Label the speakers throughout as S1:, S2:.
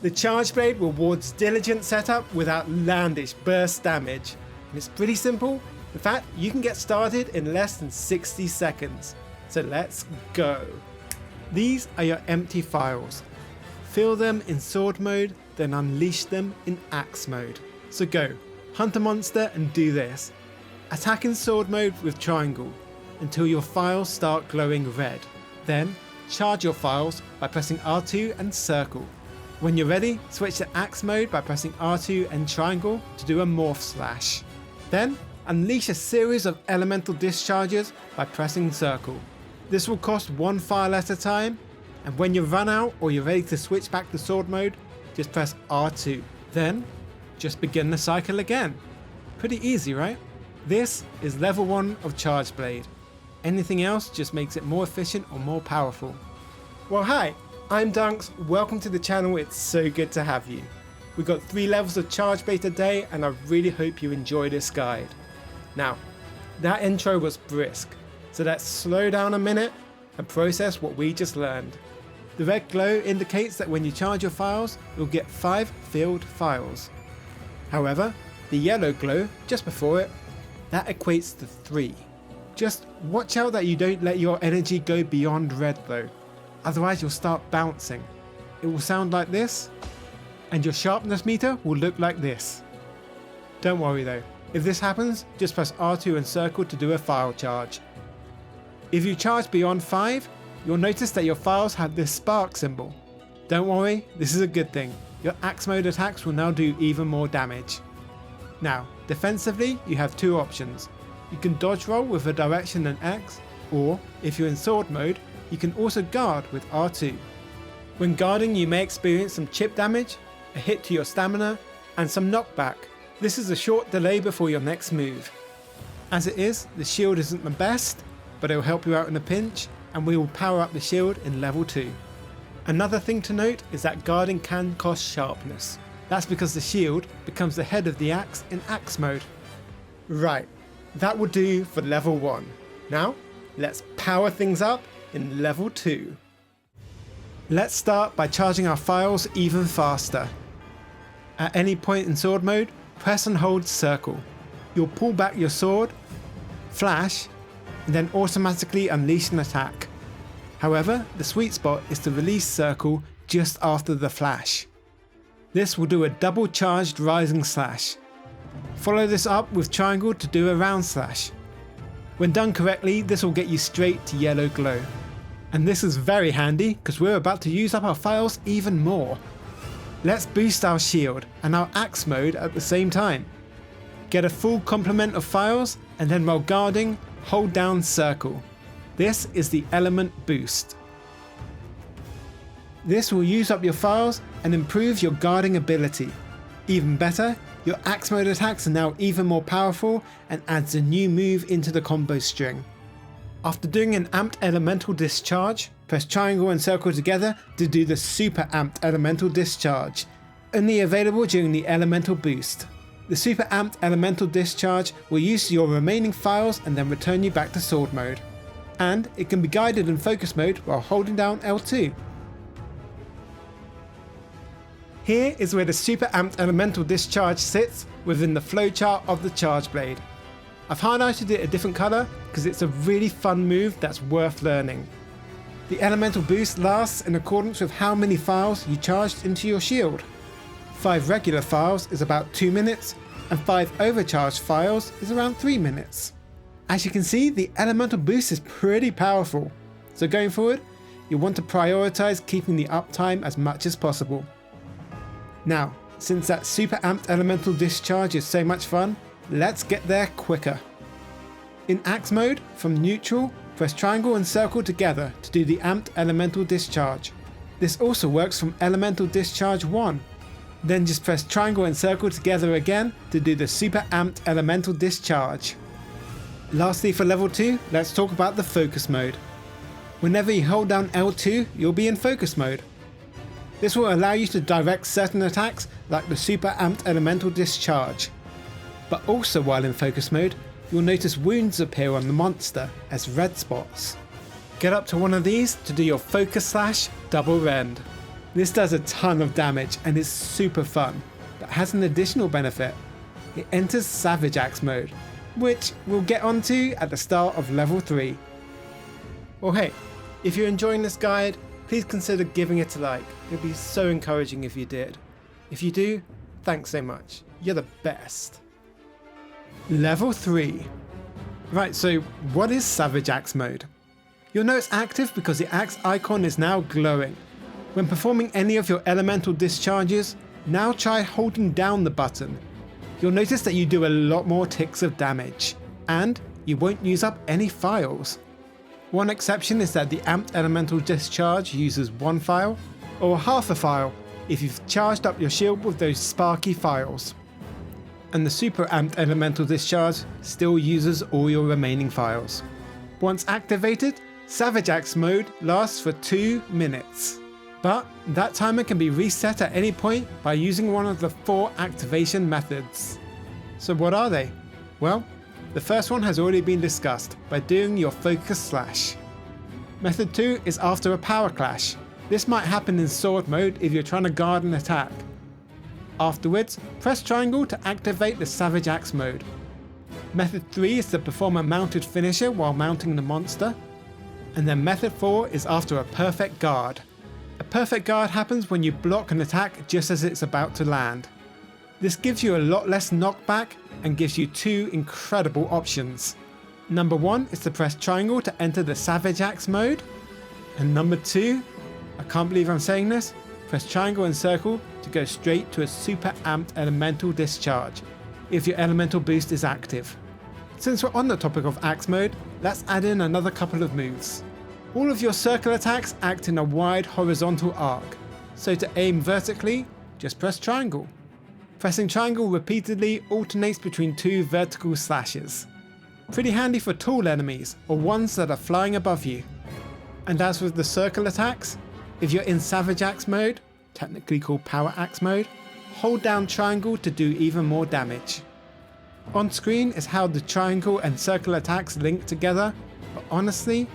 S1: The Charge Blade rewards diligent setup with outlandish burst damage, and it's pretty simple. In fact, you can get started in less than 60 seconds. So let's go. These are your empty files. Fill them in sword mode, then unleash them in axe mode. So go, hunt a monster and do this. Attack in sword mode with triangle until your files start glowing red. Then charge your files by pressing R2 and circle. When you're ready, switch to axe mode by pressing R2 and triangle to do a morph slash. Then unleash a series of elemental discharges by pressing circle. This will cost one file at a time, and when you run out or you're ready to switch back to sword mode, just press R2. Then just begin the cycle again. Pretty easy, right? This is level 1 of Charge Blade. Anything else just makes it more efficient or more powerful. Well, hi, I'm Dunks, welcome to the channel, it's so good to have you. We've got 3 levels of Charge Blade today, and I really hope you enjoy this guide. Now, that intro was brisk, so let's slow down a minute and process what we just learned. The red glow indicates that when you charge your files, you'll get 5 filled files. However, the yellow glow just before it, that equates to 3. Just watch out that you don't let your energy go beyond red though, otherwise you'll start bouncing. It will sound like this, and your sharpness meter will look like this. Don't worry though, if this happens, just press R2 and circle to do a file charge. If you charge beyond 5, you'll notice that your files have this spark symbol. Don't worry, this is a good thing. Your axe mode attacks will now do even more damage. Now, defensively, you have 2 options. You can dodge roll with a direction and X, or if you're in sword mode, you can also guard with R2. When guarding, you may experience some chip damage, a hit to your stamina, and some knockback. This is a short delay before your next move. As it is, the shield isn't the best, but it will help you out in a pinch, and we will power up the shield in level 2. Another thing to note is that guarding can cost sharpness. That's because the shield becomes the head of the axe in axe mode. Right, that will do for level 1. Now, let's power things up in level 2. Let's start by charging our files even faster. At any point in sword mode, press and hold circle. You'll pull back your sword, flash, and then automatically unleash an attack. However, the sweet spot is to release circle just after the flash. This will do a double charged rising slash. Follow this up with triangle to do a round slash. When done correctly, this will get you straight to yellow glow. And this is very handy because we're about to use up our files even more. Let's boost our shield and our axe mode at the same time. Get a full complement of files, and then while guarding, hold down circle. This is the element boost. This will use up your files and improve your guarding ability. Even better, your axe mode attacks are now even more powerful and adds a new move into the combo string. After doing an amped elemental discharge, press triangle and circle together to do the super amped elemental discharge, only available during the elemental boost. The super amped elemental discharge will use your remaining files and then return you back to sword mode. And it can be guided in focus mode while holding down L2. Here is where the super amped elemental discharge sits within the flowchart of the Charge Blade. I've highlighted it a different colour because it's a really fun move that's worth learning. The elemental boost lasts in accordance with how many files you charged into your shield. 5 regular files is about 2 minutes, and 5 overcharged files is around 3 minutes. As you can see, the elemental boost is pretty powerful, so going forward, you'll want to prioritise keeping the uptime as much as possible. Now, since that super amped elemental discharge is so much fun, let's get there quicker. In axe mode, from neutral, press triangle and circle together to do the amped elemental discharge. This also works from elemental discharge 1. Then just press triangle and circle together again to do the super amped elemental discharge. Lastly, for level 2, let's talk about the focus mode. Whenever you hold down L2, you'll be in focus mode. This will allow you to direct certain attacks like the super amped elemental discharge. But also while in focus mode, you'll notice wounds appear on the monster as red spots. Get up to one of these to do your focus slash double rend. This does a ton of damage and is super fun, but has an additional benefit. It enters Savage Axe mode, which we'll get onto at the start of level 3. Well hey, if you're enjoying this guide, please consider giving it a like. It would be so encouraging if you did. If you do, thanks so much. You're the best. Level 3. Right, so what is Savage Axe mode? You'll know it's active because the axe icon is now glowing. When performing any of your elemental discharges, now try holding down the button. You'll notice that you do a lot more ticks of damage, and you won't use up any files. One exception is that the amped elemental discharge uses 1 file, or half a file if you've charged up your shield with those sparky files. And the super amped elemental discharge still uses all your remaining files. Once activated, Savage Axe mode lasts for 2 minutes. But that timer can be reset at any point by using one of the 4 activation methods. So what are they? Well, the first one has already been discussed by doing your focus slash. Method 2 is after a power clash. This might happen in sword mode if you're trying to guard an attack. Afterwards, press triangle to activate the Savage Axe mode. Method 3 is to perform a mounted finisher while mounting the monster. And then method 4 is after a perfect guard. A perfect guard happens when you block an attack just as it's about to land. This gives you a lot less knockback and gives you 2 incredible options. Number 1 is to press triangle to enter the Savage Axe mode. And number 2, I can't believe I'm saying this, press triangle and circle to go straight to a super amped elemental discharge if your elemental boost is active. Since we're on the topic of axe mode, let's add in another couple of moves. All of your circle attacks act in a wide horizontal arc, so to aim vertically, just press triangle. Pressing triangle repeatedly alternates between 2 vertical slashes. Pretty handy for tall enemies or ones that are flying above you. And as with the circle attacks, if you're in Savage Axe mode, technically called Power Axe mode, hold down triangle to do even more damage. On screen is how the triangle and circle attacks link together, but honestly,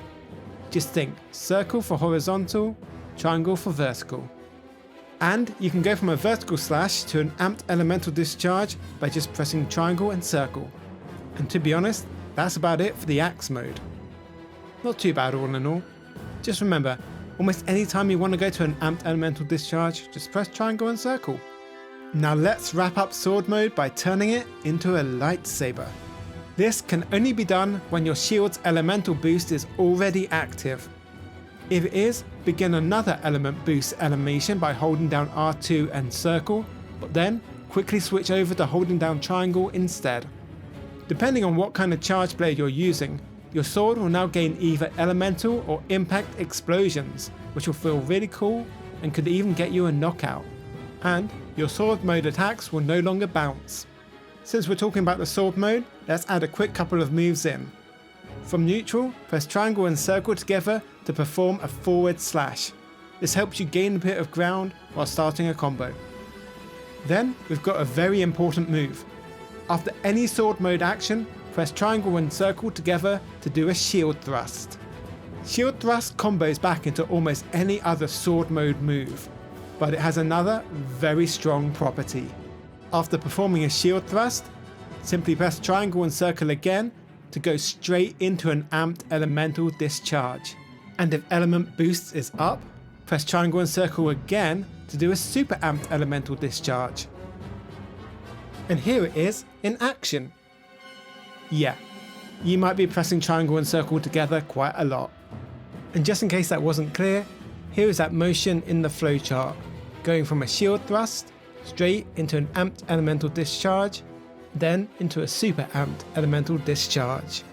S1: just think circle for horizontal, triangle for vertical. And you can go from a vertical slash to an amped elemental discharge by just pressing triangle and circle. And to be honest, that's about it for the axe mode. Not too bad all in all. Just remember, almost any time you want to go to an amped elemental discharge, just press triangle and circle. Now let's wrap up sword mode by turning it into a lightsaber. This can only be done when your shield's elemental boost is already active. If it is, begin another element boost animation by holding down R2 and circle, but then quickly switch over to holding down triangle instead. Depending on what kind of charge blade you're using, your sword will now gain either elemental or impact explosions, which will feel really cool and could even get you a knockout. And your sword mode attacks will no longer bounce. Since we're talking about the sword mode, let's add a quick couple of moves in. From neutral, press triangle and circle together to perform a forward slash. This helps you gain a bit of ground while starting a combo. Then we've got a very important move. After any sword mode action, press triangle and circle together to do a shield thrust. Shield thrust combos back into almost any other sword mode move, but it has another very strong property. After performing a shield thrust, simply press triangle and circle again to go straight into an amped elemental discharge. And if element boost is up, press triangle and circle again to do a super amped elemental discharge. And here it is in action. Yeah, you might be pressing triangle and circle together quite a lot. And just in case that wasn't clear, here is that motion in the flowchart, going from a shield thrust straight into an amped elemental discharge, then into a super amped elemental discharge.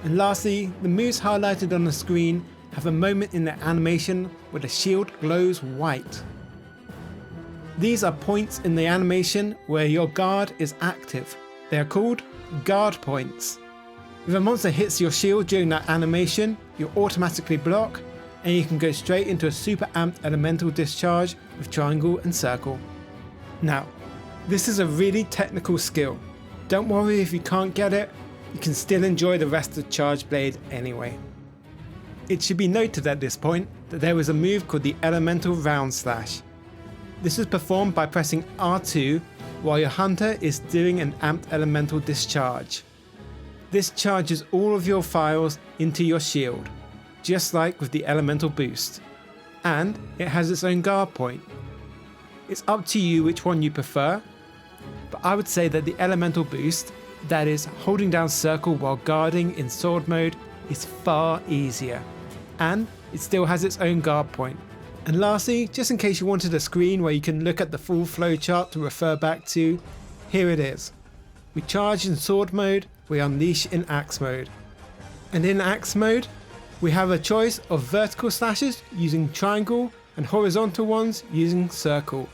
S1: And lastly, the moves highlighted on the screen have a moment in the animation where the shield glows white. These are points in the animation where your guard is active. They are called guard points. If a monster hits your shield during that animation, you automatically block, and you can go straight into a super amped elemental discharge with triangle and circle. Now, this is a really technical skill. Don't worry if you can't get it, you can still enjoy the rest of Charge Blade anyway. It should be noted at this point that there is a move called the Elemental Round Slash. This is performed by pressing R2 while your hunter is doing an amped elemental discharge. This charges all of your files into your shield, just like with the elemental boost, and it has its own guard point. It's up to you which one you prefer, but I would say that the elemental boost, that is holding down circle while guarding in sword mode, is far easier, and it still has its own guard point. And lastly, just in case you wanted a screen where you can look at the full flowchart to refer back to, here it is. We charge in sword mode, we unleash in axe mode. And in axe mode, we have a choice of vertical slashes using triangle and horizontal ones using circle.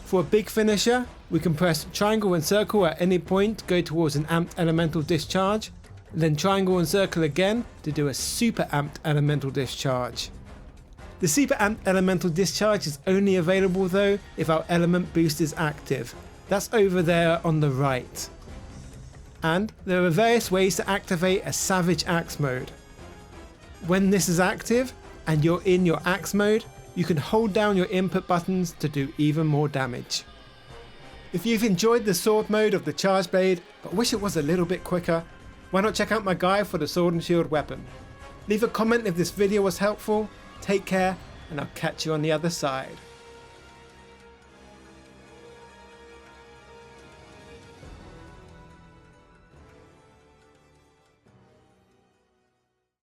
S1: For a big finisher, we can press triangle and circle at any point to go towards an amped elemental discharge, and then triangle and circle again to do a super amped elemental discharge. The super amped elemental discharge is only available though if our element boost is active. That's over there on the right. And there are various ways to activate a savage axe mode. When this is active and you're in your axe mode, you can hold down your input buttons to do even more damage. If you've enjoyed the sword mode of the Charge Blade but wish it was a little bit quicker, why not check out my guide for the sword and shield weapon. Leave a comment if this video was helpful, take care, and I'll catch you on the other side.